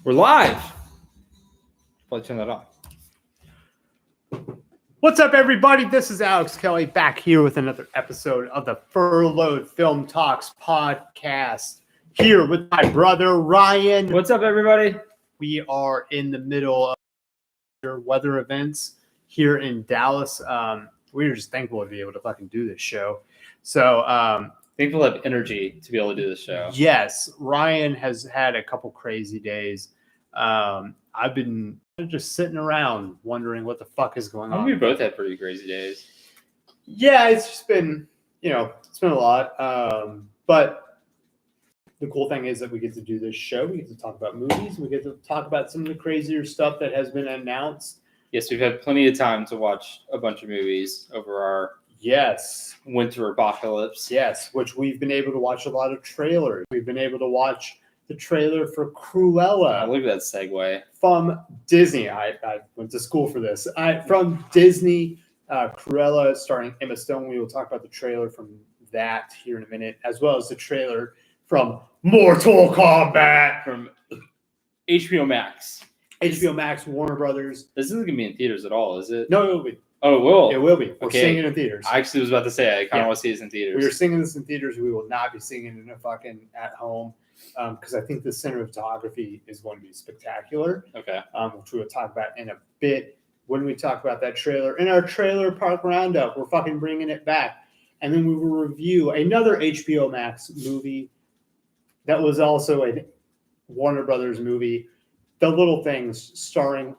We're live. Probably turn that on. What's up, everybody? This is Alex Kelly back here with another episode of the Furloughed Film Talks podcast. Here with my brother Ryan. What's up, everybody? We are in the middle of weather events here in Dallas. We were just thankful to be able to fucking do this show. So Thankful to have energy to be able to do this show. yes, Ryan has had a couple crazy days. I've been just sitting around wondering what the fuck is going on. We both had pretty crazy days. Yeah, it's just been, it's been a lot. But the cool thing is that we get to do this show. We get to talk about movies. We get to talk about some of the crazier stuff that has been announced. Yes, we've had plenty of time to watch a bunch of movies over our winter apocalypse. Yes, which we've been able to watch a lot of trailers. We've been able to watch the trailer for Cruella. Look at that segue. From Disney. I went to school for this. From Disney, Cruella starring Emma Stone. We will talk about the trailer from that here in a minute, as well as the trailer from Mortal Kombat. From HBO Max. HBO Max, Warner Brothers. This isn't going to be in theaters at all, is it? No, it will be. Oh, it will? It will be. We're Okay. seeing it in theaters. I actually was about to say, I kind of want to see this in theaters. We are singing this in theaters. We will not be singing it in a fucking at home. Because I think the cinematography is going to be spectacular. Okay. Which we will talk about in a bit when we talk about that trailer. In our trailer park roundup, we're fucking bringing it back. And then we will review another HBO Max movie that was also a Warner Brothers movie, The Little Things, starring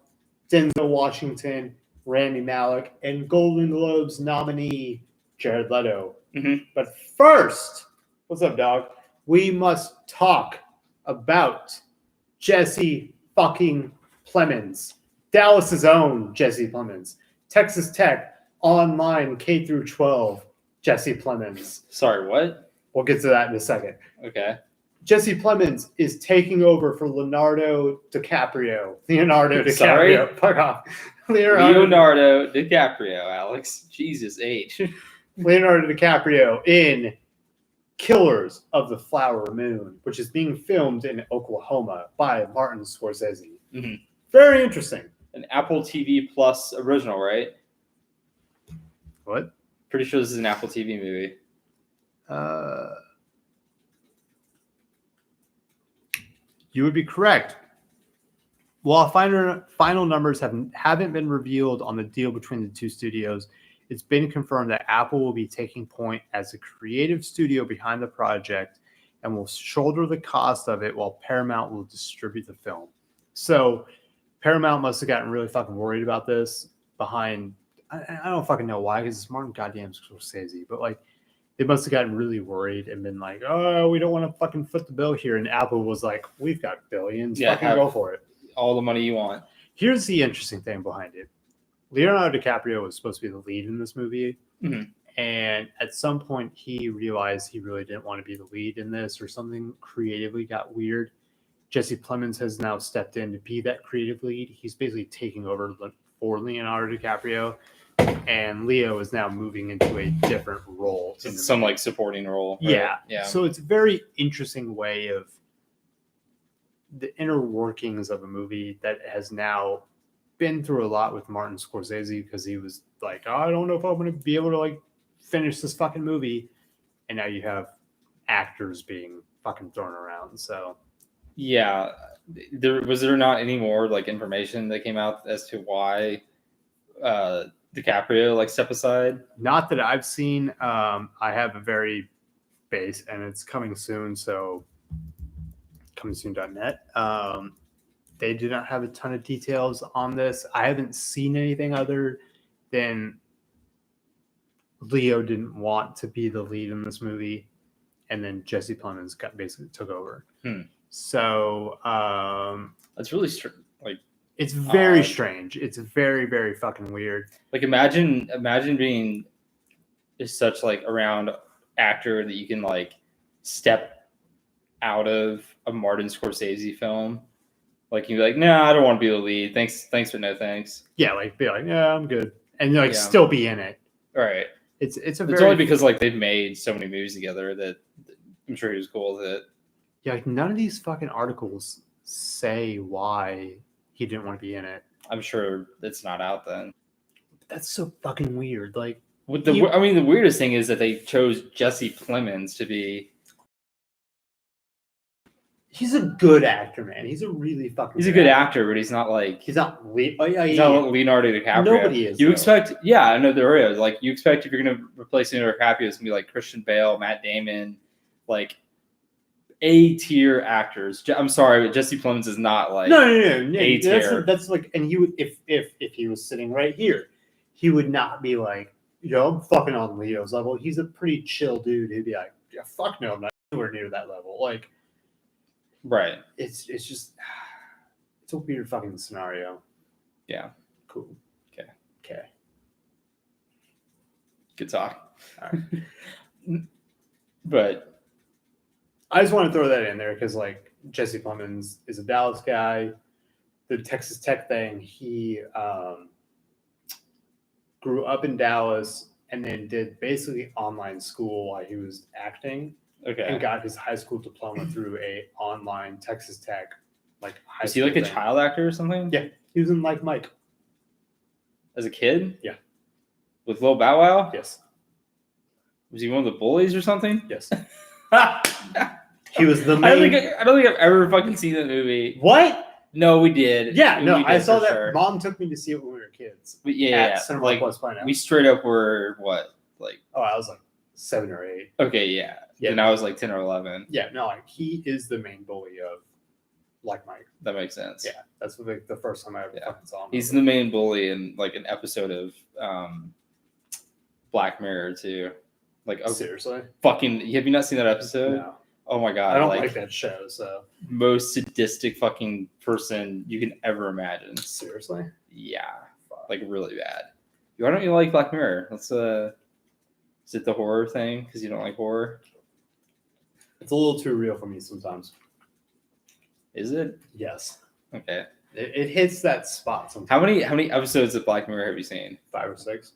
Denzel Washington, Rami Malek, and Golden Globes nominee Jared Leto. Mm-hmm. But first, what's up, dog? We must talk about Jesse fucking Plemons, Dallas's own Jesse Plemons, Texas Tech online K through 12 Jesse Plemons. Sorry, what? We'll get to that in a second. Okay. Jesse Plemons is taking over for Leonardo DiCaprio. Sorry? Fuck off. Leonardo DiCaprio, Alex. Jesus H. Leonardo DiCaprio in Killers of the Flower Moon, which is being filmed in Oklahoma by Martin Scorsese. Mm-hmm. Very interesting. An Apple TV Plus original, right? What? Pretty sure this is an Apple TV movie. You would be correct. While final numbers haven't been revealed on the deal between the two studios, it's been confirmed that Apple will be taking point as a creative studio behind the project and will shoulder the cost of it while Paramount will distribute the film. So Paramount must have gotten really fucking worried about this behind, I don't fucking know why, because it's Martin goddamn Scorsese, but like they must have gotten really worried and been like, oh, we don't want to fucking foot the bill here. And Apple was like, we've got billions, fucking go for it. All the money you want. Here's the interesting thing behind it. Leonardo DiCaprio was supposed to be the lead in this movie. Mm-hmm. And at some point, he realized he really didn't want to be the lead in this, or something creatively got weird. Jesse Plemons has now stepped in to be that creative lead. He's basically taking over for Leonardo DiCaprio. And Leo is now moving into a different role. Some like supporting role. Right? Yeah. So it's a very interesting way of the inner workings of a movie that has now been through a lot with Martin Scorsese, because he was like, oh, I don't know if I'm going to be able to like finish this fucking movie. And now you have actors being fucking thrown around. So yeah, was there not any more like information that came out as to why DiCaprio like step aside? Not that I've seen. I have a very base, and it's coming soon. So comingsoon.net. They do not have a ton of details on this. I haven't seen anything other than Leo didn't want to be the lead in this movie, and then Jesse Plemons basically took over. So that's really it's very strange. It's very, very fucking weird. Like imagine being such like around actor that you can like step out of a Martin Scorsese film. Like you'd be like, no, I don't want to be the lead. Thanks, but no thanks. Yeah, like be like, yeah, I'm good, and like still be in it. All right. It's only because like they've made so many movies together that I'm sure he was cool with it. Yeah, like none of these fucking articles say why he didn't want to be in it. I'm sure it's not out then. That's so fucking weird. Like, The weirdest thing is that they chose Jesse Plemons to be. he's a good actor, man. He's a really fucking. He's a good actor, but he's not like. He's not. He's not Leonardo DiCaprio. Nobody is. You though. expect, yeah, I know there is. Like, you expect if you're going to replace Leonardo DiCaprio, it's going to be like Christian Bale, Matt Damon, like A-tier actors. I'm sorry, but Jesse Plemons is not like No. A-tier. That's like, and he would if he was sitting right here, he would not be like, I'm fucking on Leo's level. He's a pretty chill dude. He'd be like, yeah, fuck no, I'm not anywhere near that level. Like, right. it's just it's a weird fucking scenario. Yeah. Cool. Okay. Good talk. All right. But I just want to throw that in there because, like, Jesse Plemons is a Dallas guy. The Texas Tech thing, he grew up in Dallas and then did basically online school while he was acting okay. and got his high school diploma through a online Texas Tech high Is he school like a thing. child actor or something? Yeah, he was in Like Mike. As a kid? Yeah. With Lil Bow Wow? Yes. Was he one of the bullies or something? Yes. He was the main. I don't think I've ever fucking seen that movie. What? No, we did. Yeah, no, We did I saw for that. Sure. Mom took me to see it when we were kids. But yeah. Cinema Like, Plus by now. we straight up were what? Like, Oh, I was like 7 or 8. okay, yeah. Yeah. And I was like 10 or 11. Yeah, no, like he is the main bully of Like Mike. That makes sense. Yeah, that's like the first time I ever fucking saw him. He's the main bully in like an episode of Black Mirror too. Like, oh, Seriously? fucking, have you not seen that episode? No, Oh my god. I don't like that show. So most sadistic fucking person you can ever imagine. seriously, Yeah. Like really bad. Why don't you like Black Mirror? Let's is it the horror thing? Because you don't like horror? it's a little too real for me sometimes. Is it? Yes, Okay. it hits that spot sometimes. How many episodes of Black Mirror have you seen? 5 or 6.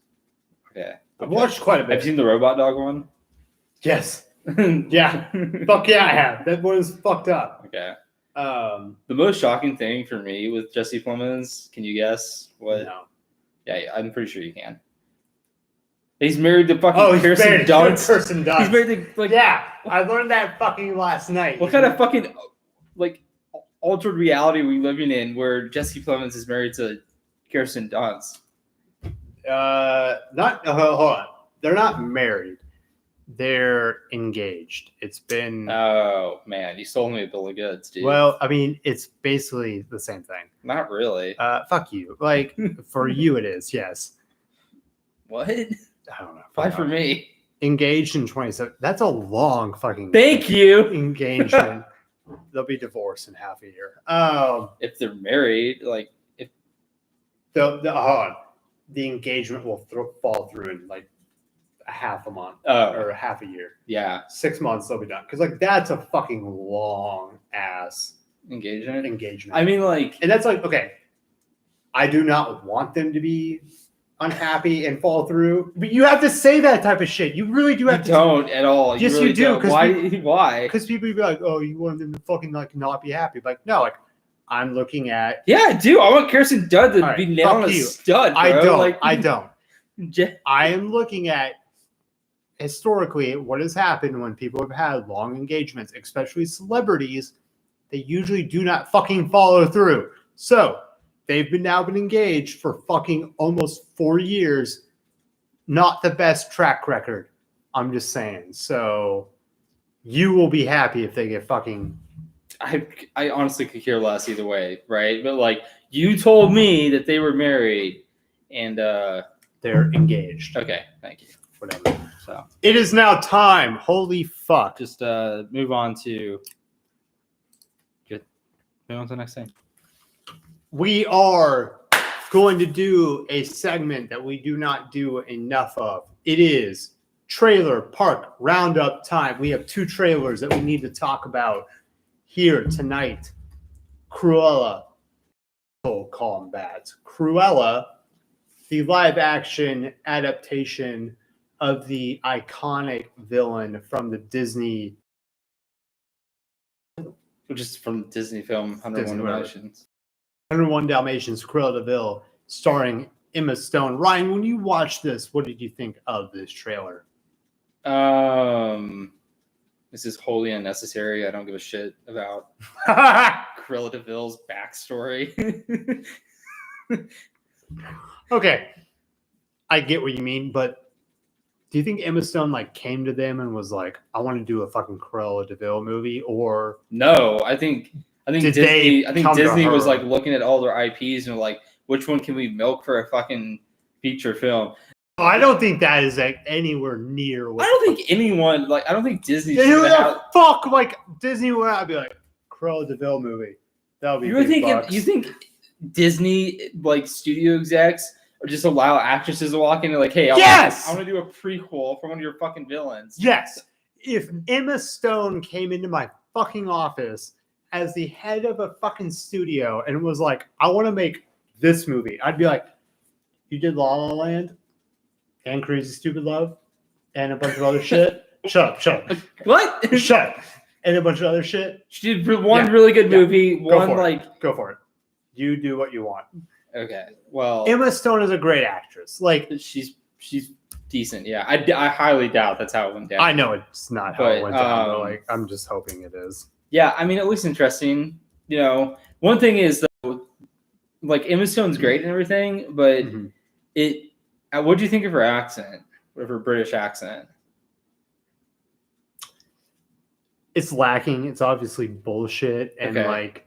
Okay. I've watched quite a bit. Have you seen the robot dog one? Yes. Yeah. Fuck yeah, I have. That one is fucked up. Okay. The The most shocking thing for me with Jesse Plemons, can you guess what? No. Yeah, I'm pretty sure you can. He's married to fucking Oh, he's Kirsten married to Dunst. Kirsten Dunst. He's married to like Yeah, I learned that fucking last night. what kind of fucking like altered reality are we living in where Jesse Plemons is married to Kirsten Dunst? Hold on. They're not married. They're engaged. It's been Oh man, you sold me a bill of goods, dude. well, I mean, it's basically the same thing. Not really. Fuck you. Like for you it is, yes. What? I don't know. Why for me? Engaged in 27. That's a long fucking Thank you. engagement. They'll be divorced in half a year. If they're married, like if Hold on. The engagement will fall through in like a half a month or a half a year. Yeah, 6 months they'll be done. Because like that's a fucking long ass engagement. engagement. I mean, like, and that's like, okay, I do not want them to be unhappy and fall through. But you have to say that type of shit. You really do you have to. don't at all. Yes, really you do, don't. 'cause Why? we- Why? Because people would be like, oh, you want them to fucking like not be happy. Like, no, like I'm looking at. Yeah, I do. I want Kirsten Dunst to All right, be nailing fuck a you. stud, bro. I don't. Like, I don't. Je- I am looking at historically what has happened when people have had long engagements, especially celebrities. They usually do not fucking follow through. So they've now been engaged for fucking almost 4 years. Not the best track record. I'm just saying. So you will be happy if they get fucking. I honestly could care less either way, right? But like, you told me that they were married, and They're engaged. okay, thank you. Whatever. So It is now time. Holy fuck. just move on to the next thing. We are going to do a segment that we do not do enough of. It is Trailer Park Roundup time. We have 2 trailers that we need to talk about here tonight. Cruella, Kombat. Cruella, the live action adaptation of the iconic villain from the Disney which is from Disney film 101 Disney, Dalmatians. 101 Dalmatians, Cruella de Vil, starring Emma Stone. Ryan, when you watched this, what did you think of this trailer? This is wholly unnecessary. I don't give a shit about Cruella de Vil's backstory. Okay, I get what you mean, but do you think Emma Stone like came to them and was like, "I want to do a fucking Cruella de Vil movie"? Or no, I think Did Disney. they I think come to Disney was her? like looking at all their IPs and like, which one can we milk for a fucking feature film? I don't think that is like anywhere near. What I don't think anyone like. I don't think Disney. Who the fuck like Disney would I'd be like Cruella de Vil movie. That would be. You think Disney like studio execs or just allow actresses to walk in and like, hey, I want to do a prequel for one of your fucking villains. Yes. If Emma Stone came into my fucking office as the head of a fucking studio and was like, I want to make this movie, I'd be like, you did La La Land and Crazy Stupid Love and a bunch of other shit. Shut up. What? Shut up. And a bunch of other shit. She did one really good movie. Go for it. You do what you want. Okay. Well, Emma Stone is a great actress. Like she's decent. Yeah. I highly doubt that's how it went down. I know it's not how it went down, but like I'm just hoping it is. Yeah, I mean it looks interesting. You know, one thing is though, like Emma Stone's great and everything, but what do you think of her accent? Of her British accent? It's lacking. It's obviously bullshit, and like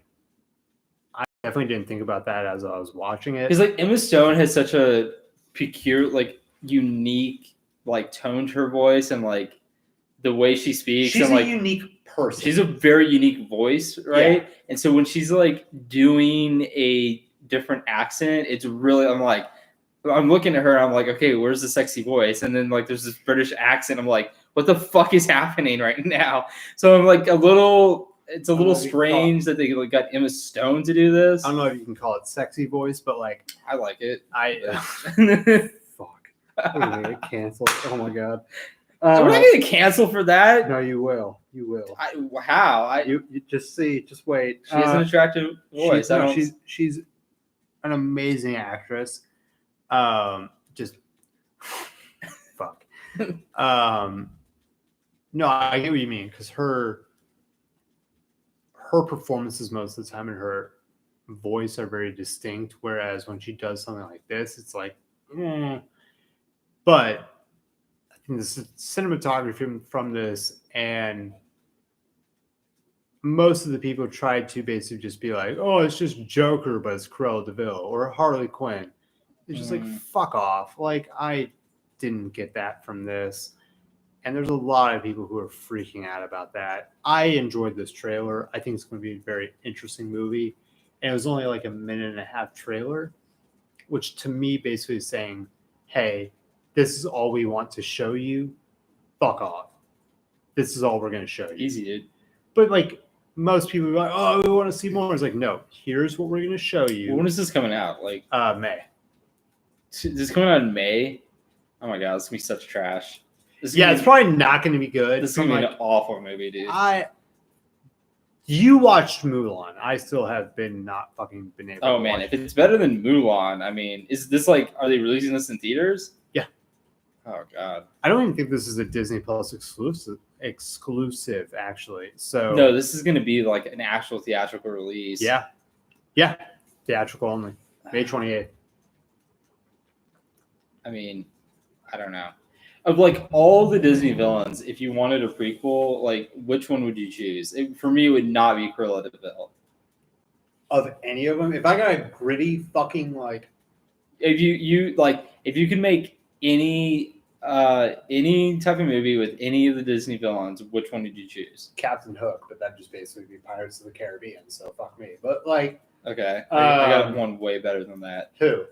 I definitely didn't think about that as I was watching it. Because like Emma Stone has such a peculiar, like unique, like tone to her voice, and like the way she speaks. She's and, like, a unique person. She's a very unique voice, right? Yeah. And so when she's like doing a different accent, it's really I'm looking at her and I'm like, okay, where's the sexy voice? And then like there's this British accent. I'm like, what the fuck is happening right now? So I'm like it's a little strange that they like got Emma Stone to do this. I don't know if you can call it sexy voice, but like I like it. Fuck. We're gonna get canceled. Oh my god. We're not gonna cancel for that. No, you will. You will. How? You just wait. She has an attractive voice. She's an amazing actress. Just fuck. No, I get what you mean because her performances most of the time and her voice are very distinct. Whereas when she does something like this, it's like, But I think the cinematography from this and most of the people tried to basically just be like, oh, it's just Joker, but it's Cruella de Vil or Harley Quinn. It's just like, fuck off. Like, I didn't get that from this. And there's a lot of people who are freaking out about that. I enjoyed this trailer. I think it's going to be a very interesting movie. And it was only like a 1.5-minute trailer, which to me basically is saying, hey, this is all we want to show you. Fuck off. This is all we're going to show you. Easy, dude. But like most people are like, oh, we want to see more. It's like, no, here's what we're going to show you. When is this coming out? Like May. This is coming out in May. Oh my god, this is gonna be such trash. It's probably not going to be good. This is gonna be an awful movie, dude. You watched Mulan. I still have not fucking been able. Oh man, if it's better than Mulan, I mean, is this like? Are they releasing this in theaters? Yeah. Oh god. I don't even think this is a Disney Plus exclusive actually. So no, this is gonna be like an actual theatrical release. Yeah. Theatrical only. May 28th. I mean, I don't know. Of like all the Disney villains, if you wanted a prequel, like which one would you choose? For me, it would not be Cruella de Vil. Of any of them, if I got a gritty fucking like, if you could make any type of movie with any of the Disney villains, which one did you choose? Captain Hook, but that'd just basically be Pirates of the Caribbean. So fuck me. But like, okay, I got one way better than that. Who?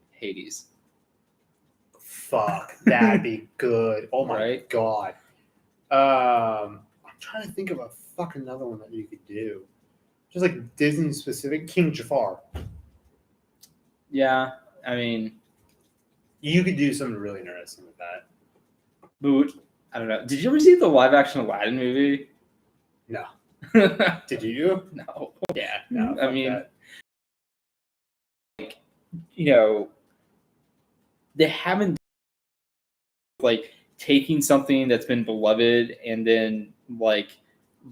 Hades. Fuck, that'd be good. Oh my god. I'm trying to think of a fucking another one that you could do. Just like Disney specific. King Jafar. Yeah, I mean, you could do something really interesting with that. But I don't know. Did you ever see the live action Aladdin movie? No. Did you? No. Yeah. No. I mean, they haven't like taking something that's been beloved and then like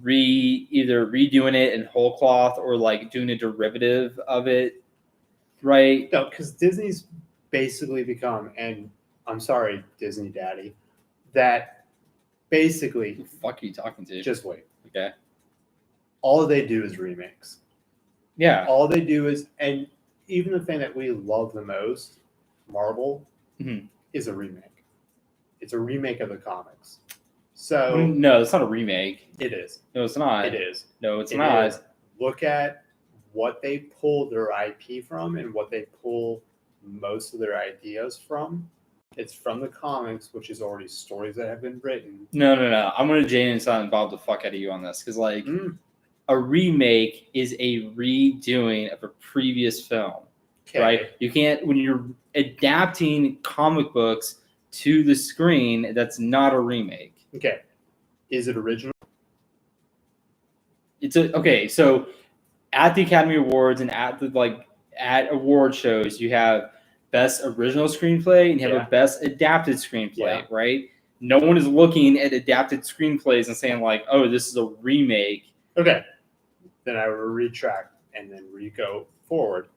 either redoing it in whole cloth or like doing a derivative of it, right? No, because Disney's basically become, and I'm sorry, Disney Daddy, that basically. Who the fuck are you talking to? Just wait. Okay. All they do is remakes. Yeah. All they do is, and even the thing that we love the most, Marvel, is a remake. It's a remake of the comics. So no, it's not a remake. It is. No, it's not. It is. No, it's not. Is. Look at what they pull their IP from and what they pull most of their ideas from. It's from the comics, which is already stories that have been written. No. I'm going to Jane and Silent Bob the fuck out of you on this because, like, a remake is a redoing of a previous film, right? You can't, when you're adapting comic books to the screen, that's not a remake. Okay. Is it original? Okay, so at the Academy Awards and at award shows, you have best original screenplay and you have a best adapted screenplay, right? No one is looking at adapted screenplays and saying like, oh, this is a remake. Okay. Then I will retract and then go forward.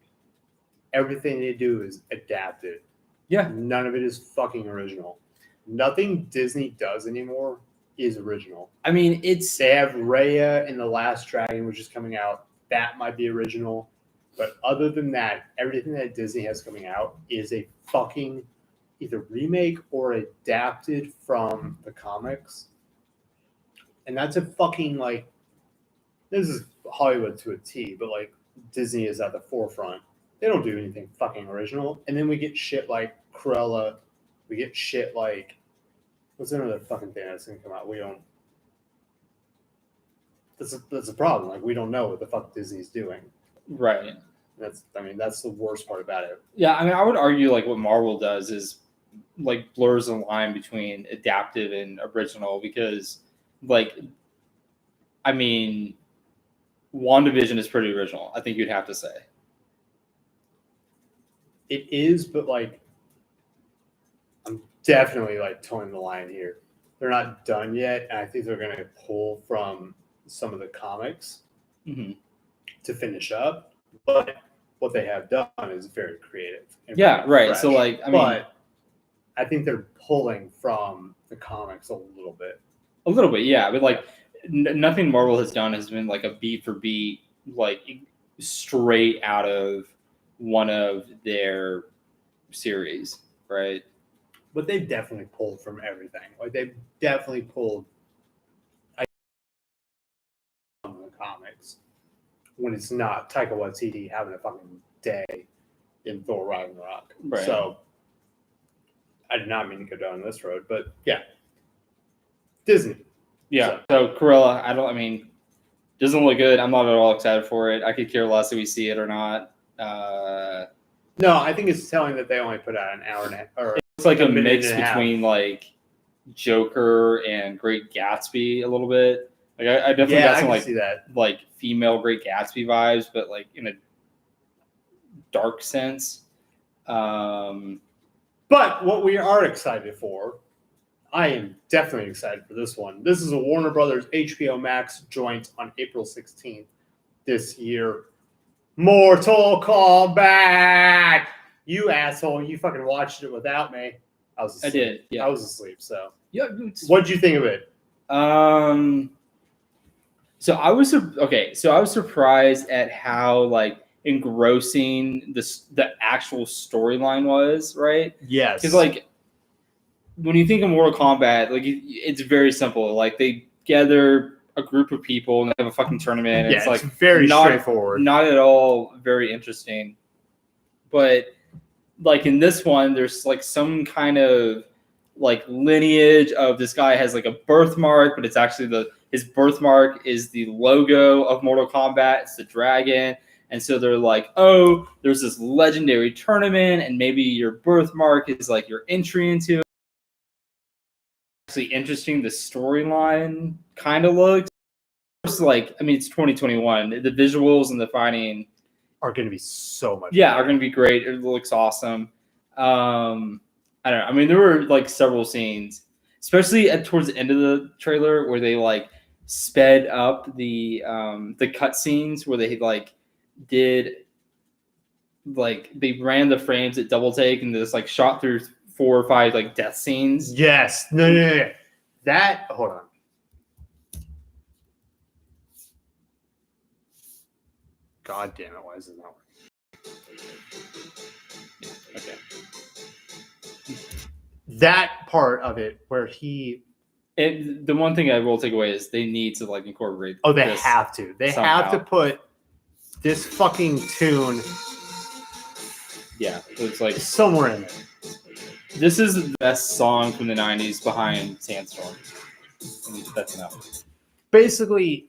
Everything they do is adapted. Yeah. None of it is fucking original. Nothing Disney does anymore is original. I mean, they have Raya and the Last Dragon, which is coming out. That might be original. But other than that, everything that Disney has coming out is a fucking either remake or adapted from the comics. And that's a fucking, like, this is Hollywood to a T, but, like, Disney is at the forefront. They don't do anything fucking original. And then we get shit like Cruella. We get shit like, what's another fucking thing that's going to come out? We don't. That's a problem. Like, we don't know what the fuck Disney's doing. Right. That's the worst part about it. Yeah, I mean, I would argue like what Marvel does is like blurs the line between adaptive and original because, like, I mean, WandaVision is pretty original. I think you'd have to say. It is, but like, I'm definitely like towing the line here. They're not done yet, and I think they're going to pull from some of the comics to finish up. But what they have done is very creative. And right. Fresh. So like, but I think they're pulling from the comics a little bit. A little bit, yeah. But like, nothing Marvel has done has been like a beat for beat, like straight out of one of their series, right? But they've definitely pulled from everything. Like, they've definitely pulled from the comics when it's not Taika Waititi having a fucking day in Thor Ragnarok. Right. So I did not mean to go down this road, but yeah, Disney. Yeah. So Cruella, doesn't look good. I'm not at all excited for it. I could care less if we see it or not. No, I think it's telling that they only put out an hour and a half. It's like a mix between like Joker and Great Gatsby a little bit. Like I definitely got some like female Great Gatsby vibes, but like in a dark sense. But what we are excited for, I am definitely excited for this one. This is a Warner Brothers HBO Max joint on April 16th this year. Mortal Kombat! You asshole, you fucking watched it without me. I was asleep. I did, yeah. I was asleep, so. Yeah. What'd you think of it? So I was surprised at how like engrossing the actual storyline was, right? Yes. Because like when you think of Mortal Kombat, like it's very simple. Like they gather a group of people and they have a fucking tournament. And yeah, it's like very straightforward. Not at all very interesting. But like in this one, there's like some kind of like lineage of this guy has like a birthmark, but it's actually his birthmark is the logo of Mortal Kombat. It's the dragon. And so they're like, oh, there's this legendary tournament, and maybe your birthmark is like your entry into it. Actually interesting, the storyline kind of looks. like, I mean, it's 2021. The visuals and the fighting are going to be so much. Are going to be great. It looks awesome. I don't know. I mean, there were like several scenes, especially towards the end of the trailer, where they like sped up the cut scenes where they like did like they ran the frames at double take and just like shot through 4 or 5 like death scenes. Yes. No. That, hold on. God damn it, why is it not working? Okay. That part of it where the one thing I will take away is they need to like incorporate. Oh, they have to. They somehow. have to put this fucking tune. Yeah, it's like somewhere in there. This is the best song from the 90s behind Sandstorm. That's enough. Basically,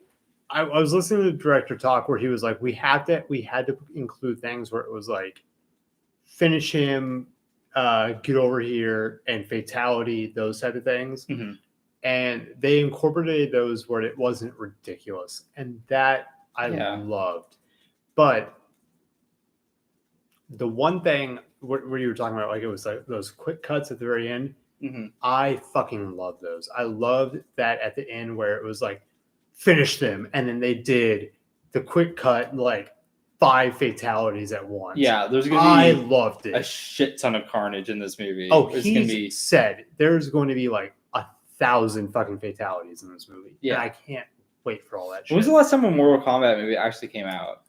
I was listening to the director talk where he was like, we had to include things where it was like, finish him, get over here, and fatality, those type of things. Mm-hmm. And they incorporated those where it wasn't ridiculous. And that I loved. But the one thing where you were talking about, like it was like those quick cuts at the very end, I fucking love those. I loved that at the end where it was like, finish them. And then they did the quick cut, like 5 fatalities at once. Yeah, there's going to be I loved it. A shit ton of carnage in this movie. Oh, he said there's going to be like 1,000 fucking fatalities in this movie. Yeah. And I can't wait for all that shit. When was the last time a Mortal Kombat movie actually came out?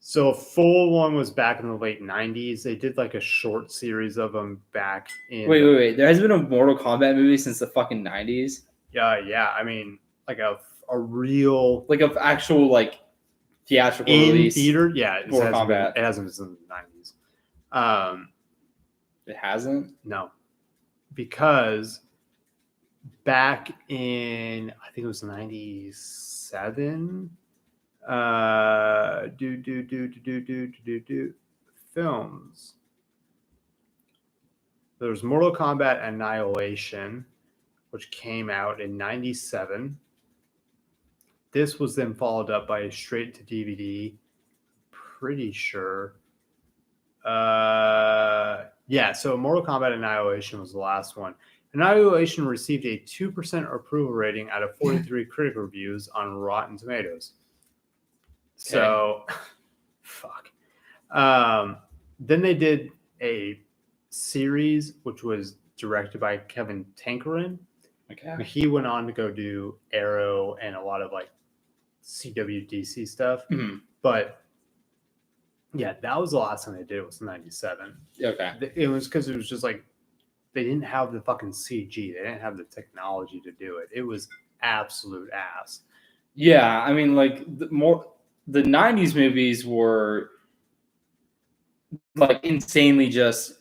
So a full one was back in the late 90s. They did like a short series of them back in... Wait. There hasn't been a Mortal Kombat movie since the fucking 90s? Yeah. I mean, like a real... Like an actual, like, theatrical release. In theater? Yeah. Mortal Kombat. It hasn't been since the 90s. It hasn't? No. Because back in, I think it was 97... films. There's Mortal Kombat Annihilation, which came out in 97. This was then followed up by a straight to DVD. Pretty sure. So Mortal Kombat Annihilation was the last one. Annihilation received a 2% approval rating out of 43 critic reviews on Rotten Tomatoes. So, fuck. Then they did a series which was directed by Kevin Tankerin. Okay. He went on to go do Arrow and a lot of like CWDC stuff. Mm-hmm. But yeah, that was the last time they did. It was 97. Okay. It was because it was just like they didn't have the fucking CG. They didn't have the technology to do it. It was absolute ass. Yeah, I mean, like the 90s movies were like insanely just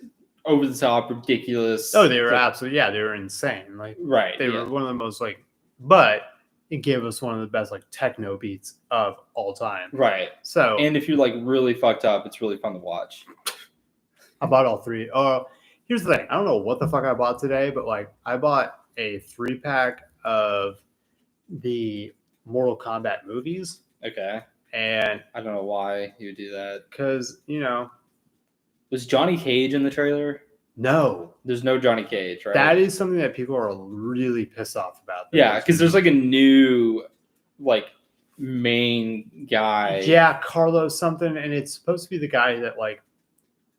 over the top, ridiculous. Oh, they were absolutely, they were insane. Like, right. They were one of the most like, but it gave us one of the best like techno beats of all time. Right. So, and if you're like really fucked up, it's really fun to watch. I bought all 3. Here's the thing. I don't know what the fuck I bought today, but like I bought a 3-pack of the Mortal Kombat movies. Okay. And I don't know why you would do that. Because, was Johnny Cage in the trailer? No. There's no Johnny Cage, right? That is something that people are really pissed off about. Yeah, because there's like a new, like, main guy. Yeah, Carlos something, and it's supposed to be the guy that, like,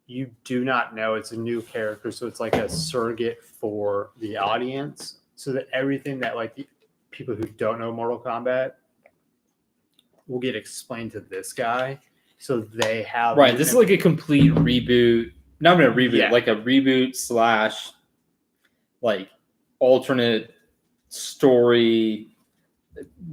you do not know. It's a new character, so it's like a surrogate for the audience, so that everything that, like, the people who don't know Mortal Kombat will get explained to this guy, so they have... Right, this is like a complete reboot. Not even a reboot, like a reboot / like alternate story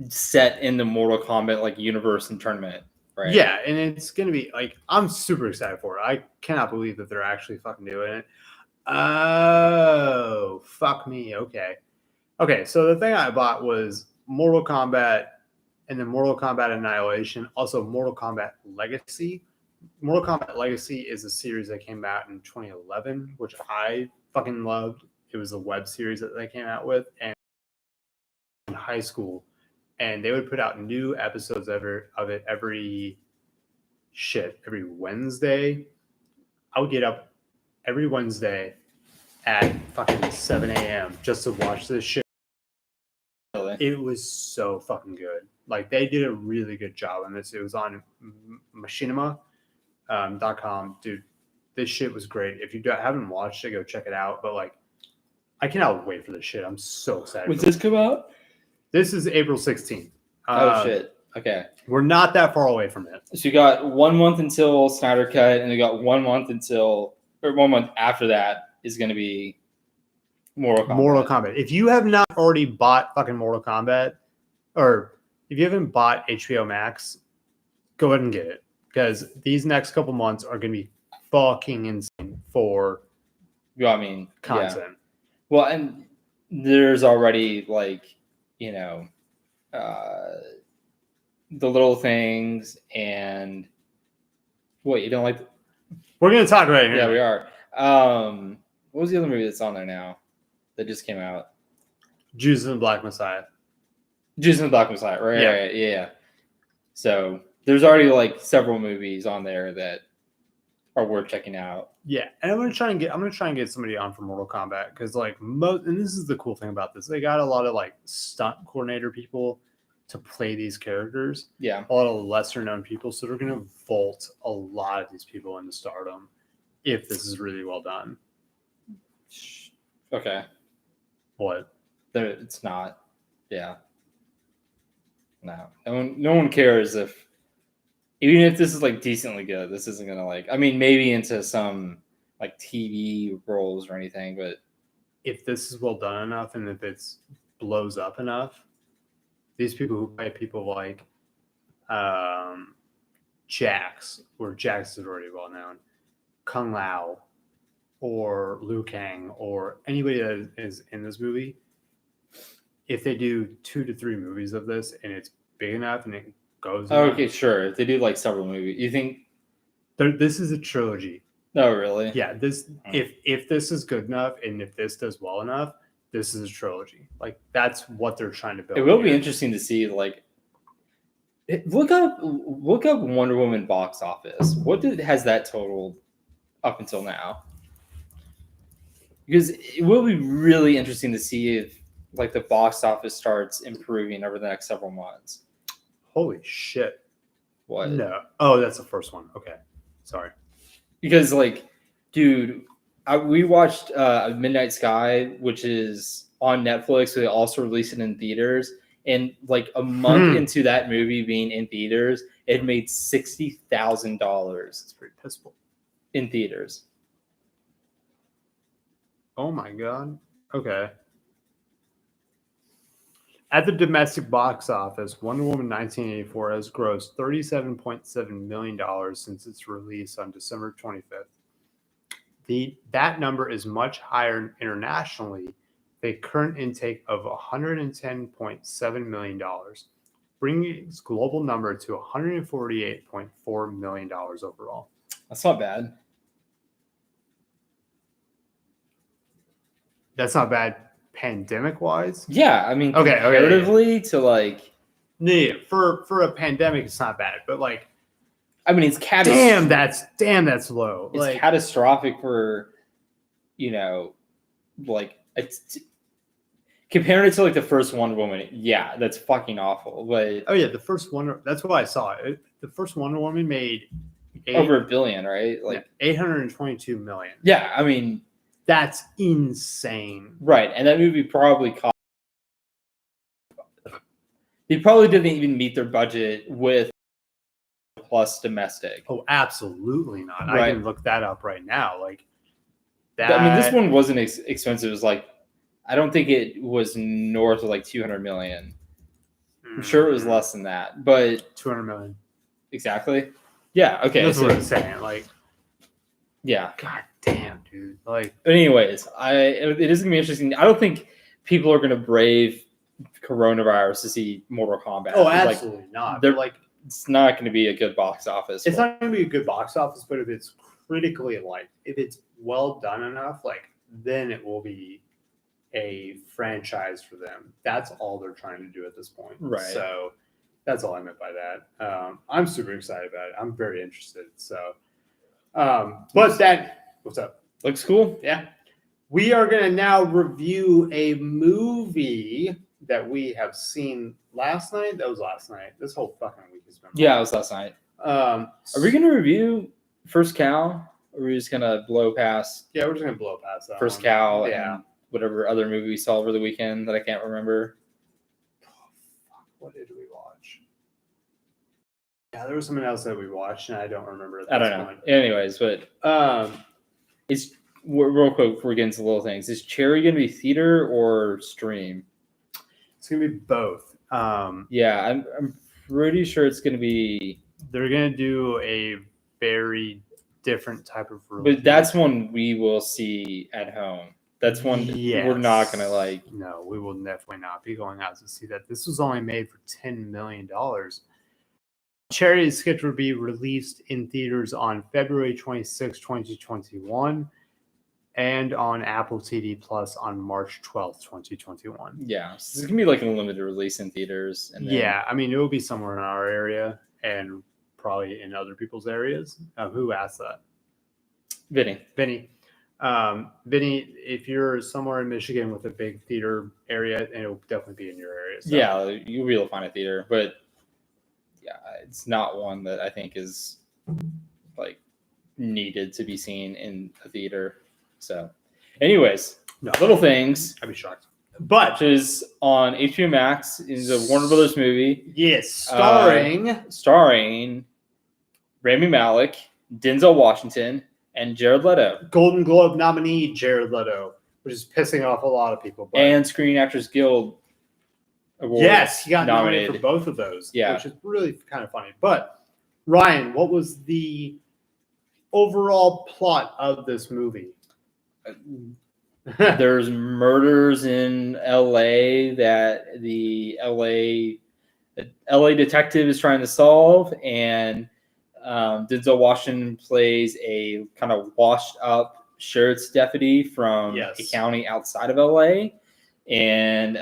set in the Mortal Kombat like universe and tournament, right? Yeah, and it's gonna be like, I'm super excited for it. I cannot believe that they're actually fucking doing it. Oh, fuck me. Okay, so the thing I bought was Mortal Kombat and then Mortal Kombat Annihilation, also Mortal Kombat Legacy. Mortal Kombat Legacy is a series that came out in 2011, which I fucking loved. It was a web series that they came out with, and high school, and they would put out new episodes of it every Wednesday. I would get up every Wednesday at fucking 7 a.m. just to watch this shit. Really? It was so fucking good. Like, they did a really good job on this. It was on machinima.com. Dude, this shit was great. If you haven't watched it, go check it out. But, like, I cannot wait for this shit. I'm so excited. When does this come out? This is April 16th. Oh, shit. Okay. We're not that far away from it. So you got 1 month until Snyder Cut, and you got 1 month one month after that is going to be Mortal Kombat. If you have not already bought fucking Mortal Kombat, or if you haven't bought HBO Max, go ahead and get it, because these next couple months are going to be fucking insane for content. Yeah. Well, and there's already, like, you know, the little things, and what, you don't like? We're going to talk right here. Yeah, we are. What was the other movie that's on there now that just came out? Judas and the Black Messiah. Right? Yeah. So there's already, like, several movies on there that are worth checking out. Yeah, and I'm gonna try and get somebody on for Mortal Kombat, because, like, and this is the cool thing about this, they got a lot of, like, stunt coordinator people to play these characters. Yeah, a lot of lesser known people, so they're gonna vault a lot of these people into stardom if this is really well done. Okay. What? It's not. Yeah. No one cares if. Even if this is, like, decently good, this isn't gonna, like, I mean, maybe into some, like, TV roles or anything, but if this is well done enough, and if it blows up enough, these people who play people like Jax, where Jax is already well known, Kung Lao, or Liu Kang, or anybody that is in this movie, if they do 2 to 3 movies of this and it's big enough and it goes. Okay, sure. If they do, like, several movies, you think this is a trilogy? No, really. Yeah, if this is good enough and if this does well enough, this is a trilogy. Like, that's what they're trying to build. It will be interesting to see. Like, look up Wonder Woman box office. What has that totaled up until now? Because it will be really interesting to see if, like, the box office starts improving over the next several months. Holy shit. What? No. Oh, that's the first one. Okay. Sorry. Because, like, dude, we watched Midnight Sky, which is on Netflix. They also released it in theaters. And, like, a month into that movie being in theaters, it made $60,000. It's pretty pissful. In theaters. Oh, my God. Okay. At the domestic box office, Wonder Woman 1984 has grossed $37.7 million since its release on December 25th. That number is much higher internationally, with a current intake of $110.7 million, bringing its global number to $148.4 million overall. That's not bad. That's not bad. Pandemic-wise? Yeah, I mean, comparatively to, like... Yeah, for a pandemic, it's not bad. But, like... I mean, it's catastrophic. Damn, that's low. It's, like, catastrophic for, you know, like... Comparing it to, like, the first Wonder Woman, yeah, that's fucking awful. But oh, yeah, the first Wonder... That's what I saw. The first Wonder Woman made... over $1 billion, right? Like, $822 million. Yeah, I mean... That's insane. Right, and that movie probably cost... They probably didn't even meet their budget with plus domestic. Oh, absolutely not. Right. I can look that up right now. Like, that... I mean, this one wasn't expensive. It was, like, I don't think it was north of, like, 200 million. I'm sure it was less than that, but... 200 million. Exactly. Yeah, okay. That's what I'm saying. Like... Yeah. God damn, dude. Like, anyways, it is gonna be interesting. I don't think people are gonna brave coronavirus to see Mortal Kombat. Oh, absolutely not. They're like, it's not gonna be a good box office. It's not gonna be a good box office, but if it's critically liked, if it's well done enough, like, then it will be a franchise for them. That's all they're trying to do at this point. Right. So that's all I meant by that. I'm super excited about it. I'm very interested. So, but that, what's up? Looks cool. Yeah. We are going to now review a movie that we have seen last night. That was last night. This whole fucking week has been. Yeah, it was last night. Are we going to review First Cow? Or are we just going to blow past? Yeah, we're just going to blow past that First one. Cow Yeah. and whatever other movie we saw over the weekend that I can't remember. What did we watch? Yeah, there was something else that we watched, and I don't remember. I don't know. Anyways, but it's real quick before we get into little things. Is Cherry going to be theater or stream? It's going to be both. Yeah, I'm pretty sure it's going to be. They're going to do a very different type of release. But that's one we will see at home. That's one we're not going to like. No, we will definitely not be going out to see that. This was only made for $10 million. Cherry is scheduled to be released in theaters on February 26, 2021, and on Apple TV Plus on March 12th, 2021. Yeah, so it's going to be like a limited release in theaters. And then, yeah, I mean, it will be somewhere in our area and probably in other people's areas. Who asked that? Vinny. Vinny, if you're somewhere in Michigan with a big theater area, and it'll definitely be in your area. So. Yeah, you'll be able to find a theater, but yeah, it's not one that I think is like needed to be seen in a theater. So, anyways, Little Things. I'd be shocked. But which is on HBO Max. Is a Warner Brothers movie. Yes, starring Rami Malek, Denzel Washington, and Jared Leto. Golden Globe nominee Jared Leto, which is pissing off a lot of people. But and Screen Actors Guild Award. Yes, he got nominated for both of those, which is really kind of funny. But Ryan, what was the overall plot of this movie? There's murders in LA that the LA detective is trying to solve, and Denzel Washington plays a kind of washed up sheriff's deputy from a county outside of LA. And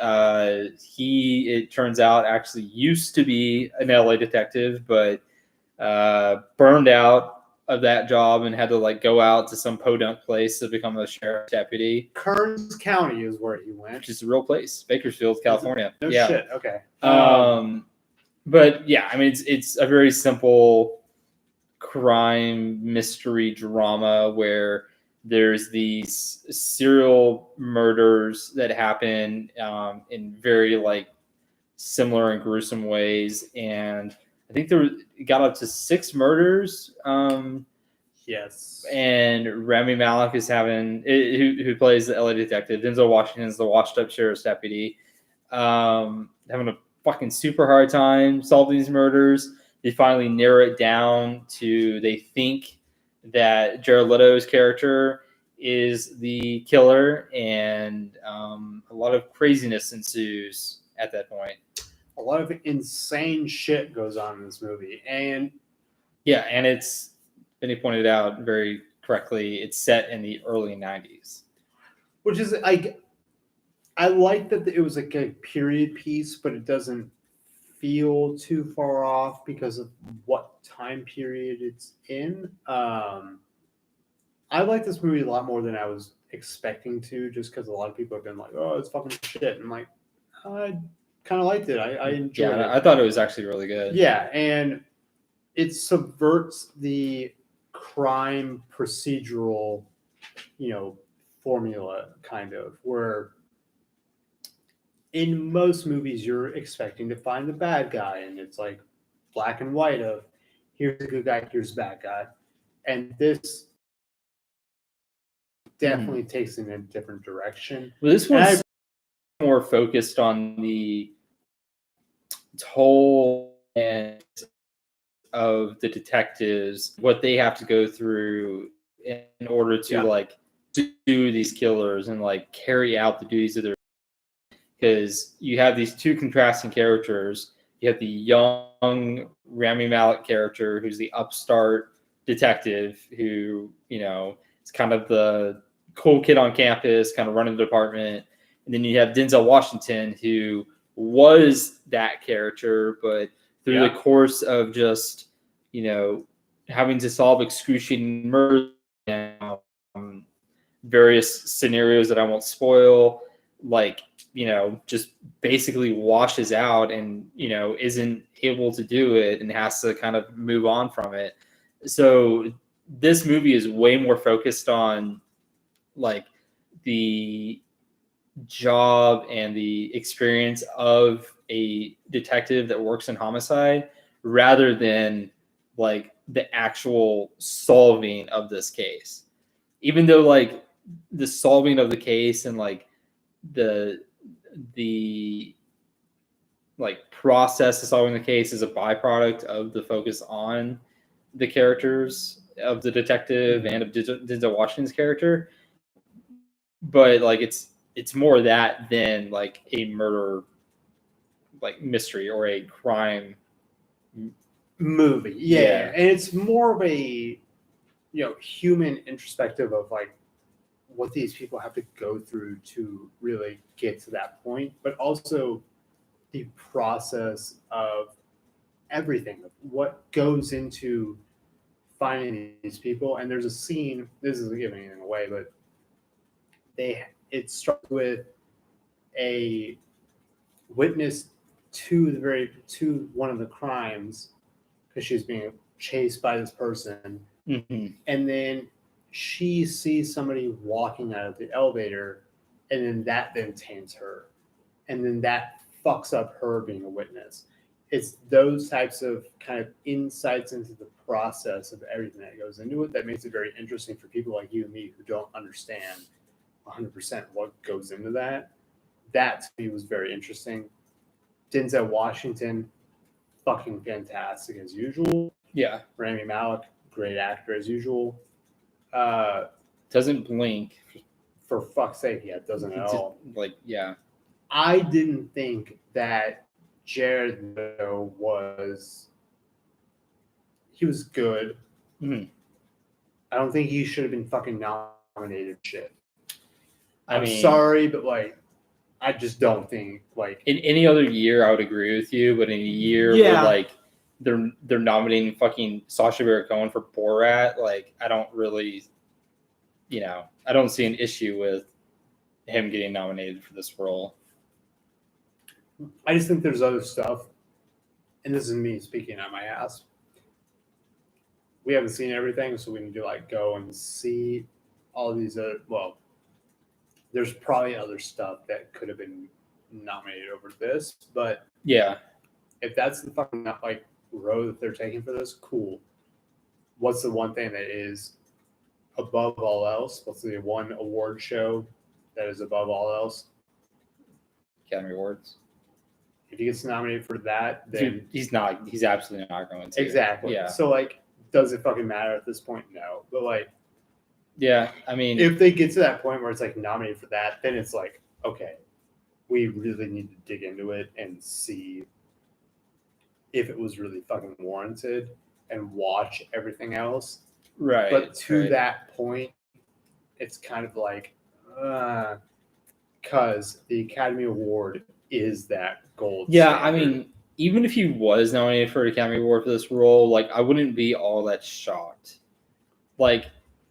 it turns out, actually used to be an LA detective, but burned out of that job and had to like go out to some podunk place to become a sheriff's deputy. Kearns County is where he went. Which is a real place, Bakersfield, California. No shit. Okay. But yeah, I mean, it's a very simple crime mystery drama where there's these serial murders that happen in very like similar and gruesome ways, and I think it got up to 6 murders. Yes. And Rami Malek is who plays the LA detective. Denzel Washington is the washed-up sheriff's deputy. Having a fucking super hard time solving these murders. They finally narrow it down to they think that Jared Leto's character is the killer, and a lot of craziness ensues at that point. A lot of insane shit goes on in this movie. And yeah, and it's, Benny pointed out very correctly, it's set in the early 90s. Which is, I like that it was like a period piece, but it doesn't feel too far off because of what time period it's in. I like this movie a lot more than I was expecting to, just because a lot of people have been like, oh, it's fucking shit. And I'm like, I kind of liked it. I enjoyed it. I thought it was actually really good. Yeah, and it subverts the crime procedural, formula, kind of, where in most movies you're expecting to find the bad guy, and it's like black and white of here's a good guy, here's a bad guy. And this definitely takes it in a different direction. Well, this one's more focused on the toll and of the detectives, what they have to go through in order to do these killers and like carry out the duties of their. Because you have these two contrasting characters. You have the young Rami Malek character, who's the upstart detective, who is kind of the cool kid on campus, kind of running the department. And then you have Denzel Washington, who was that character, but through the course of just, having to solve excruciating murders and various scenarios that I won't spoil, just basically washes out and, isn't able to do it and has to kind of move on from it. So this movie is way more focused on the job and the experience of a detective that works in homicide rather than the actual solving of this case. Even though the solving of the case and the process of solving the case is a byproduct of the focus on the characters of the detective and of Denzel Washington's character. But it's more that than a murder mystery or a crime movie. Yeah. And it's more of a human introspective of what these people have to go through to really get to that point, but also the process of everything, of what goes into finding these people. And there's a scene, this isn't giving anything away, but it starts with a witness to one of the crimes because she's being chased by this person. Mm-hmm. And then she sees somebody walking out of the elevator, and then that then taints her. And then that fucks up her being a witness. It's those types of kind of insights into the process of everything that goes into it that makes it very interesting for people like you and me who don't understand 100% what goes into that. That to me was very interesting. Denzel Washington, fucking fantastic as usual. Yeah. Rami Malek, great actor as usual. Doesn't blink. For fuck's sake, yeah, doesn't at all. Yeah. I didn't think that Jared Leto was good. Mm-hmm. I don't think he should have been fucking nominated for shit. I'm mean, sorry, but I just don't think in any other year I would agree with you, but in a year where they're nominating fucking Sacha Baron Cohen for Borat, I don't really, I don't see an issue with him getting nominated for this role. I just think there's other stuff, and this is me speaking out my ass. We haven't seen everything, so we need to go and see all these other. Well, there's probably other stuff that could have been nominated over this, but yeah, if that's the fucking road that they're taking for this, cool. What's the one thing that is above all else? What's the one award show that is above all else? Academy Awards. If he gets nominated for that, then he's not. He's absolutely not going to. Exactly. Yeah. So does it fucking matter at this point? No. But yeah, I mean, if they get to that point where it's nominated for that, then it's okay, we really need to dig into it and see if it was really fucking warranted and watch everything else. Right. But to that point, it's kind of because the Academy Award is that gold standard. I mean, even if he was nominated for an Academy Award for this role, I wouldn't be all that shocked.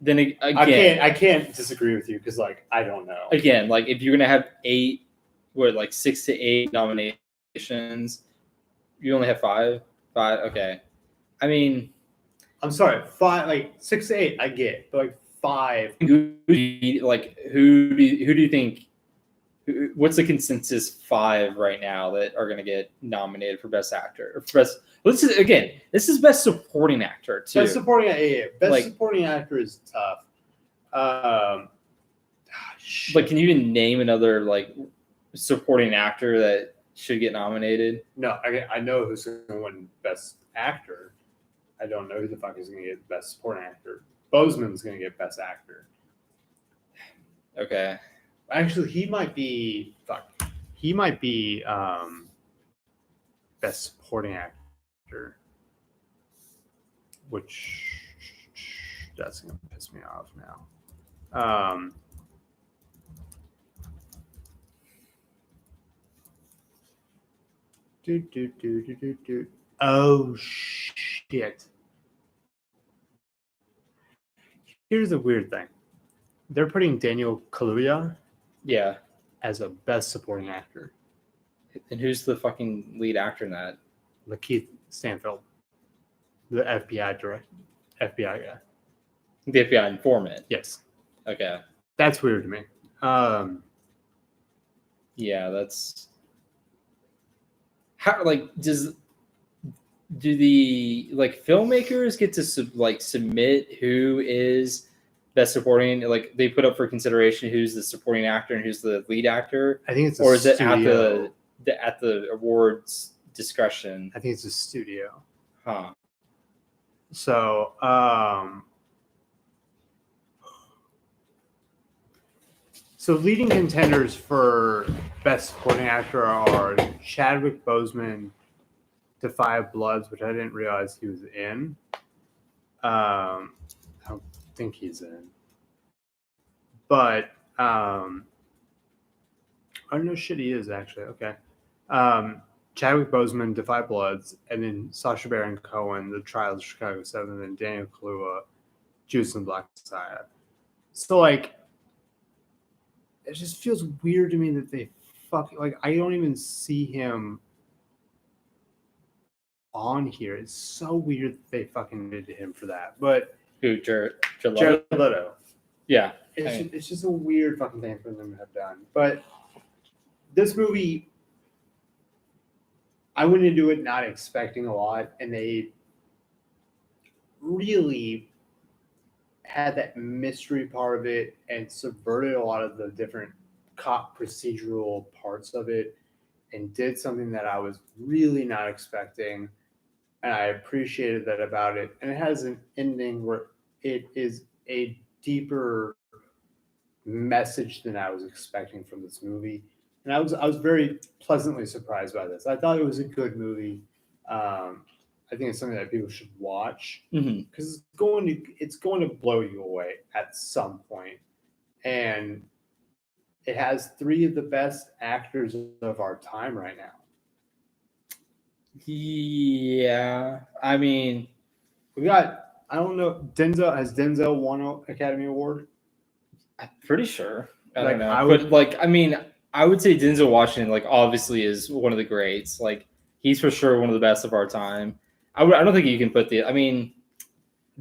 Then again, I can't disagree with you because I don't know. Again, if you're gonna have 6 to 8 nominations, you only have 5. 5, okay. I mean, I'm sorry, 5, 6 to 8, I get, but 5. Who do you think? What's the consensus 5 right now that are gonna get nominated for Best Actor or for Best? This is Best Supporting Actor too. Best Supporting Supporting Actor is tough. Can you even name another supporting actor that should get nominated? No, I know who's going to win Best Actor. I don't know who the fuck is going to get Best Supporting Actor. Boseman's going to get Best Actor. Okay. Actually, he might be. He might be Best Supporting Actor, which that's going to piss me off now. Oh shit! Here's the weird thing: they're putting Daniel Kaluuya Yeah. as a best supporting actor. And who's the fucking lead actor in that? Lakeith Stanfield, the FBI guy. The FBI informant. Yes, Okay. that's weird to me. Yeah, that's how. Like, do the like filmmakers get to submit who is best supporting? Like, they put up for consideration who's the supporting actor and who's the lead actor, I think it's or is it at the awards discretion? I think it's a studio. Huh. So, leading contenders for best supporting actor are Chadwick Boseman, Defy Bloods, which I didn't realize he was in. I don't think he's in, but oh no shit, he is actually okay. Chadwick Boseman, Defy Bloods, and then Sacha Baron Cohen, The Trial of Chicago 7, and then Daniel Kaluuya, Judas and Black Messiah. So, like, it just feels weird to me that they I don't even see him on here. It's so weird that they fucking did him for that. But Who, Jared Leto. Yeah. It's just a weird fucking thing for them to have done. But this movie, I went into it not expecting a lot, and they really had that mystery part of it and subverted a lot of the different cop procedural parts of it and did something that I was really not expecting. And I appreciated that about it. And it has an ending where it is a deeper message than I was expecting from this movie. And I was very pleasantly surprised by this. I thought it was a good movie. I think it's something that people should watch because it's going to blow you away at some point. And it has three of the best actors of our time right now. Yeah, I mean, we got. I don't know. Has Denzel won an Academy Award? I'm pretty sure. I don't know. I would say Denzel Washington, like, obviously is one of the greats. Like, he's for sure one of the best of our time. I don't think you can put Rami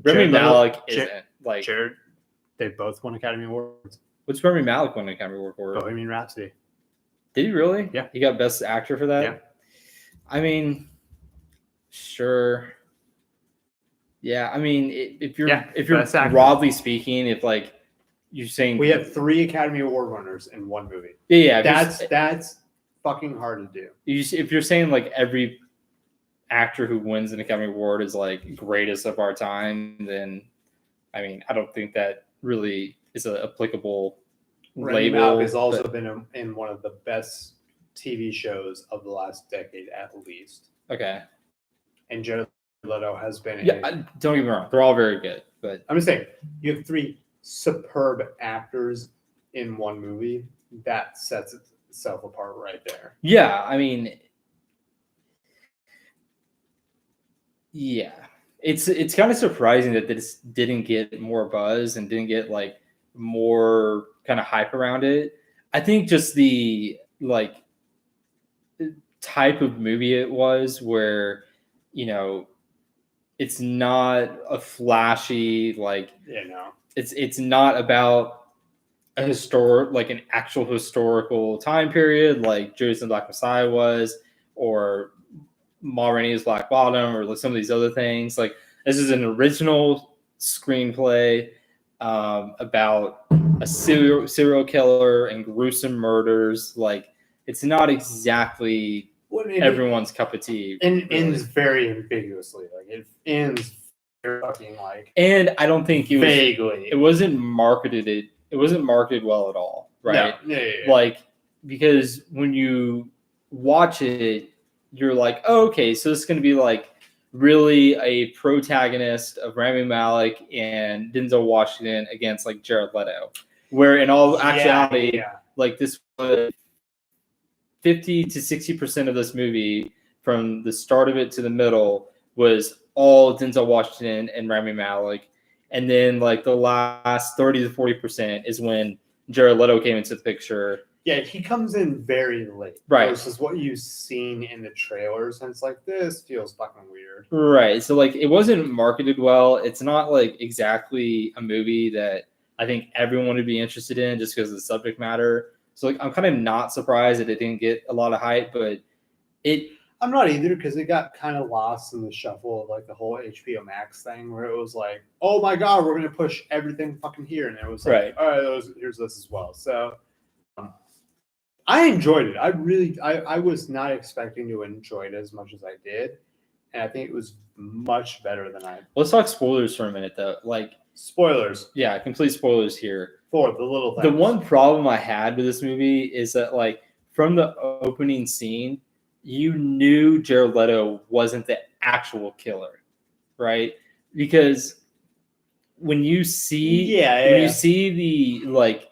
Malek isn't. Like, Jared, they both won Academy Awards. What's Rami Malek won an Academy Award for? Bohemian Rhapsody. Did he really? Yeah. He got Best Actor for that? Yeah. I mean, sure. Yeah, I mean, if you're broadly speaking, if like you're saying we have 3 Academy Award winners in one movie. Yeah, that's fucking hard to do. If you're saying like every actor who wins an Academy Award is like greatest of our time, then I mean, I don't think that really is an applicable Rami label. Malek has also been in one of the best TV shows of the last decade, at least. Okay. And Jared Leto has been. Don't get me wrong; they're all very good. But I'm just saying, you have 3 superb actors in one movie. That sets itself apart right there. Yeah, I mean, yeah, it's kind of surprising that this didn't get more buzz and didn't get like more kind of hype around it. I think just the like type of movie it was, where it's not a flashy it's not about a an actual historical time period like Judas and Black Messiah was, or Ma Rainey's Black Bottom, or like some of these other things. Like, this is an original screenplay about a serial killer and gruesome murders. Like, it's not exactly everyone's cup of tea. And ends very ambiguously. Like, it ends very fucking like. And I don't think vaguely. It wasn't marketed well at all, right? No. Yeah. Like, because when you watch it, you're like, oh, okay, so this is going to be like really a protagonist of Rami Malek and Denzel Washington against like Jared Leto, where in all actuality, like this was 50 to 60% of this movie from the start of it to the middle was all Denzel Washington and Rami Malek. And then like the last 30 to 40% is when Jared Leto came into the picture. Yeah, he comes in very late. Right. Versus what you've seen in the trailers. And it's like, this feels fucking weird. Right. So like it wasn't marketed well. It's not like exactly a movie that I think everyone would be interested in just because of the subject matter. So like I'm kind of not surprised that it didn't get a lot of hype, but I'm not either because it got kind of lost in the shuffle of like the whole HBO Max thing where it was like, oh my God, we're going to push everything fucking here. And it was like, right. All right, here's this as well. So I enjoyed it. I was not expecting to enjoy it as much as I did. And I think it was much better than I. Let's talk spoilers for a minute though. Like spoilers. Yeah, complete spoilers here. For the little things. The one problem I had with this movie is that like from the opening scene, you knew Jared Leto wasn't the actual killer, right? Because when you see you see the like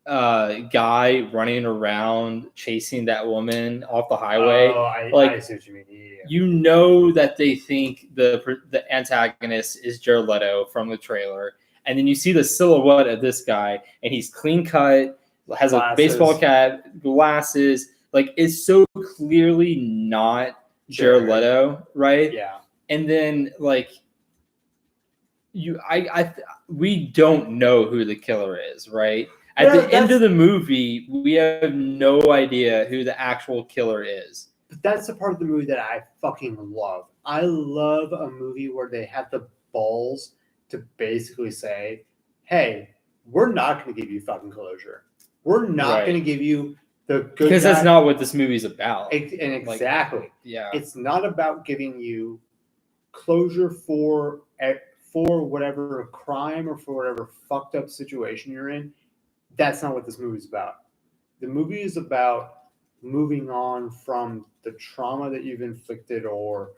guy running around chasing that woman off the highway, I see what you mean. Yeah. You know that they think the antagonist is Jared Leto from the trailer, and then you see the silhouette of this guy, and he's clean cut, has a baseball cap, glasses. Like, it's so clearly not Jared Leto, right? Yeah. And then, like, we don't know who the killer is, right? At the end of the movie, we have no idea who the actual killer is. But that's the part of the movie that I fucking love. I love a movie where they have the balls to basically say, hey, we're not going to give you fucking closure. We're not going to give you the good because that's not what this movie's about. And exactly. Like, yeah. It's not about giving you closure for whatever crime or for whatever fucked up situation you're in. That's not what this movie's about. The movie is about moving on from the trauma that you've inflicted, or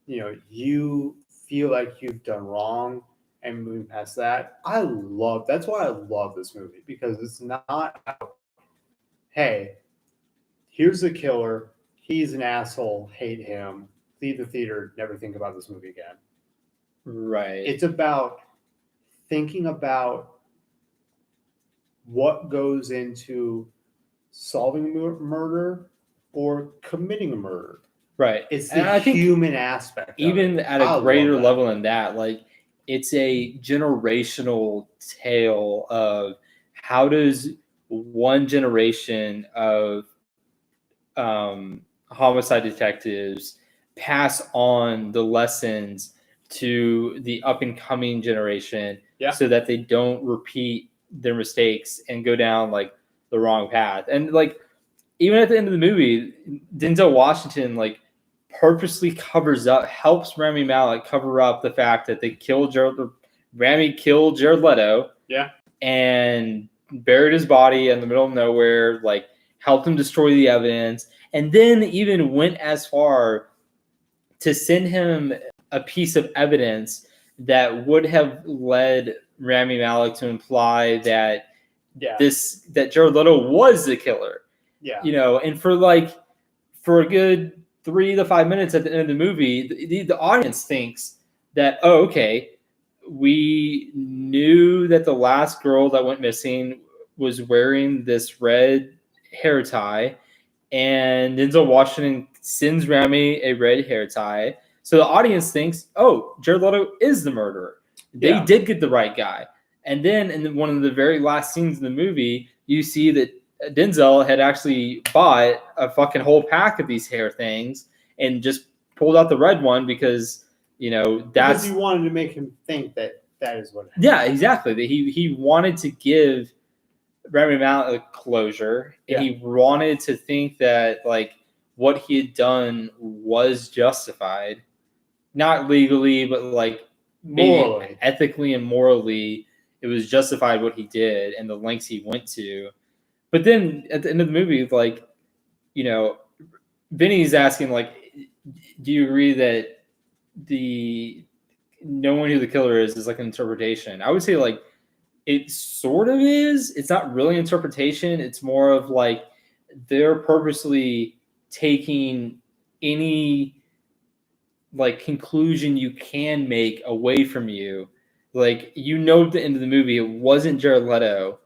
you feel like you've done wrong, and moving past that. That's why I love this movie, because it's not about, hey, here's the killer, he's an asshole, hate him, leave the theater, never think about this movie again. Right. It's about thinking about what goes into solving a murder or committing a murder. Right. It's the human aspect. Even at a greater level than that, like, it's a generational tale of how does one generation of homicide detectives pass on the lessons to the up and coming generation, so that they don't repeat their mistakes and go down like the wrong path. And like, even at the end of the movie, Denzel Washington like purposely helps Rami Malek cover up the fact that Rami killed Jared Leto, and buried his body in the middle of nowhere, like helped him destroy the evidence, and then even went as far to send him a piece of evidence that would have led Rami Malek to imply that that Jared Leto was the killer. Yeah. And for a good 3 to 5 minutes at the end of the movie, the audience thinks that, oh, okay, we knew that the last girl that went missing was wearing this red hair tie, and Denzel Washington sends Rami a red hair tie. So the audience thinks, oh, Jared Leto is the murderer. They did get the right guy. And then in one of the very last scenes in the movie, you see that Denzel had actually bought a fucking whole pack of these hair things and just pulled out the red one because, because he wanted to make him think that is what happened. Yeah, exactly. That he wanted to give Rami Malek a closure, and he wanted to think that like what he had done was justified, not legally, but like morally, ethically and morally, it was justified what he did and the lengths he went to. But then at the end of the movie, like, Vinny's asking, like, do you agree that knowing who the killer is like an interpretation? I would say, like, it sort of is. It's not really interpretation. It's more of like they're purposely taking any like conclusion you can make away from you. Like, you know, at the end of the movie, it wasn't Jared Leto,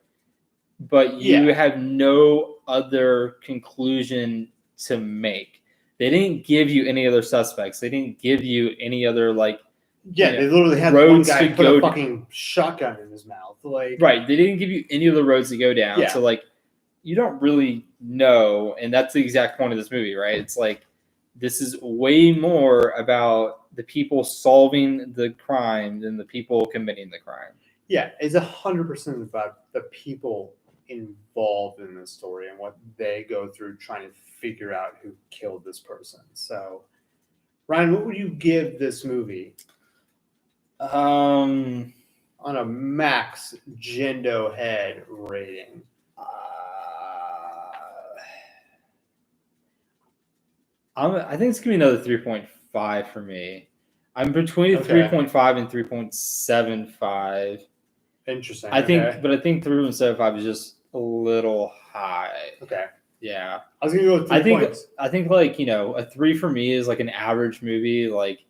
but you have no other conclusion to make. They didn't give you any other suspects. They didn't give you any other, like, they literally had one guy put a fucking shotgun in his mouth. Like, right. They didn't give you any other roads to go down. Yeah. So, like, you don't really know. And that's the exact point of this movie, right? It's like, this is way more about the people solving the crime than the people committing the crime. Yeah, it's 100% about the people involved in the story and what they go through trying to figure out who killed this person. So, Ryan, what would you give this movie? On a max Gendo head rating. I think it's gonna be another 3.5 for me. I'm between 3.5 and 3.75. Interesting. I think 3.75 is just a little high. Okay. Yeah. I was gonna go with 3 points. I think like, you know, a 3 for me is like an average movie. Like,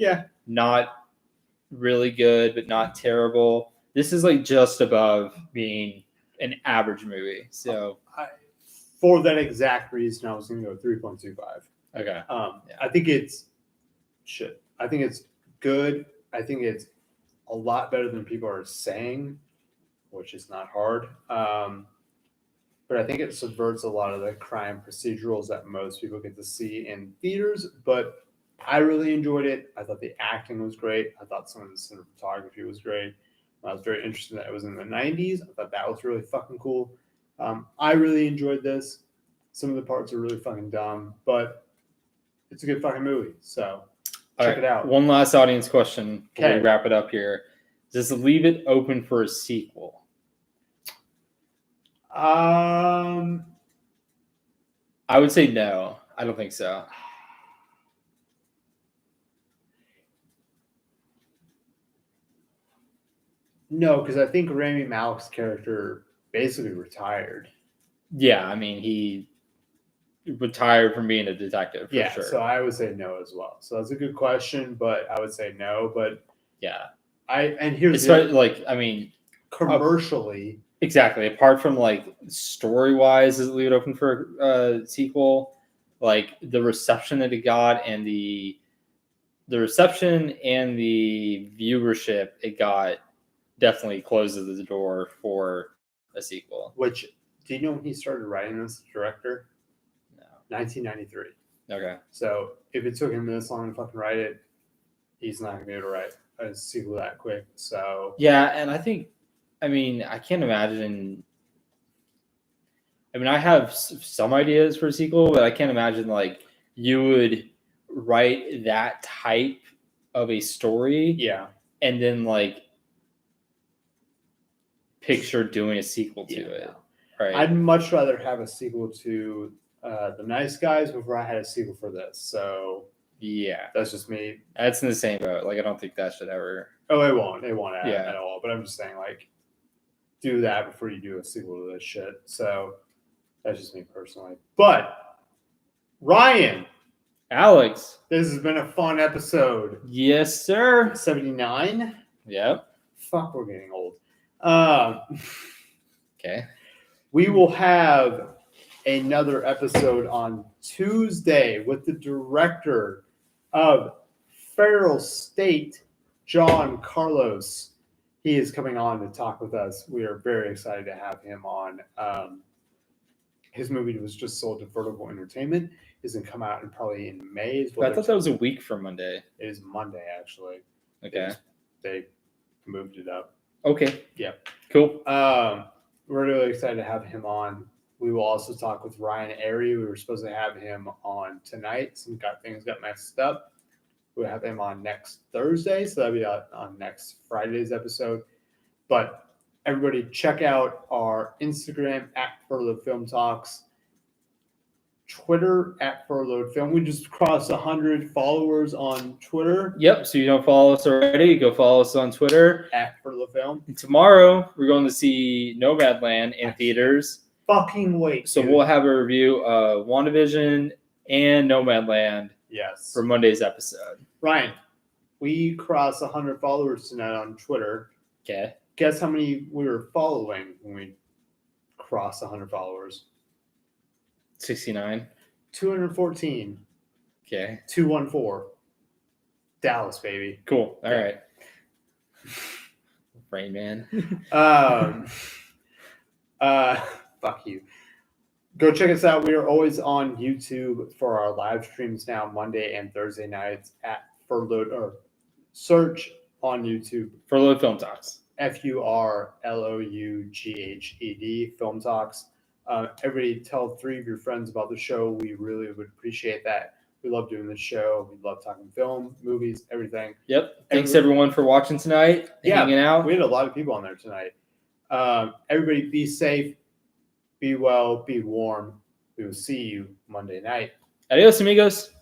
not really good, but not terrible. This is like just above being an average movie. So for that exact reason, I was gonna go 3.25. Okay. I think it's shit. I think it's good. I think it's a lot better than people are saying, which is not hard. But I think it subverts a lot of the crime procedurals that most people get to see in theaters. But I really enjoyed it. I thought the acting was great. I thought some of the cinematography was great. I was very interested that it was in the 90s. I thought that was really fucking cool. I really enjoyed this. Some of the parts are really fucking dumb, but it's a good fucking movie. So check it out. One last audience question before we wrap it up here. Does it leave it open for a sequel? I would say no. I don't think so. No, because I think Rami Malek's character basically retired. Yeah, I mean, he retired from being a detective for sure. So I would say no as well. So that's a good question, but I would say no. But yeah, here's commercially. Exactly. Apart from like story wise, does it leave it open for a sequel? Like the reception that it got and the reception and the viewership it got definitely closes the door for a sequel. Which, do you know when he started writing this, director? No. 1993. Okay. So if it took him this long to fucking write it, he's not gonna be able to write a sequel that quick. So yeah, and I think, I mean, I can't imagine. I mean, I have some ideas for a sequel, but I can't imagine like you would write that type of a story. Yeah. And then like picture doing a sequel to it. Right. I'd much rather have a sequel to The Nice Guys before I had a sequel for this. So yeah, that's just me. That's in the same boat. Like, I don't think that should ever. Oh, it won't at all. But I'm just saying, like, do that before you do a sequel to this shit. So that's just me personally. But Ryan, Alex, this has been a fun episode. Yes, sir. 79. Yep. Fuck, we're getting old. Okay. We will have another episode on Tuesday with the director of Feral State, John Carlos. He is coming on to talk with us. We are very excited to have him on. His movie was just sold to Vertical Entertainment. It's going to come out probably in May. I thought that was a week from Monday. It is Monday, actually. Okay. They moved it up. Okay. Yeah. Cool. We're really excited to have him on. We will also talk with Ryan Airy. We were supposed to have him on tonight. Things got messed up. We'll have him on next Thursday, so that'll be on next Friday's episode. But everybody, check out our Instagram at Furloughed Film Talks, Twitter at Furloughed Film. We just crossed 100 followers on Twitter. Yep. So you don't follow us already, go follow us on Twitter at Furloughed Film. And tomorrow we're going to see Nomadland in theaters. Fucking wait. So we'll have a review of WandaVision and Nomadland. Yes. For Monday's episode. Ryan, We crossed 100 followers tonight on Twitter. Okay. Guess how many we were following when we crossed 100 followers? 69. 214. Okay. 214. Dallas, baby. Cool. All Yeah. right. Rain Man. Fuck you. Go check us out. We are always on YouTube for our live streams now, Monday and Thursday nights at Furloughed, or search on YouTube Furloughed Film Talks. FURLOUGHED Film Talks. Everybody tell 3 of your friends about the show. We really would appreciate that. We love doing this show. We love talking film, movies, everything. Yep. Thanks everyone for watching tonight. Hanging out. We had a lot of people on there tonight. Everybody be safe, be well, be warm. We will see you Monday night. Adios, amigos.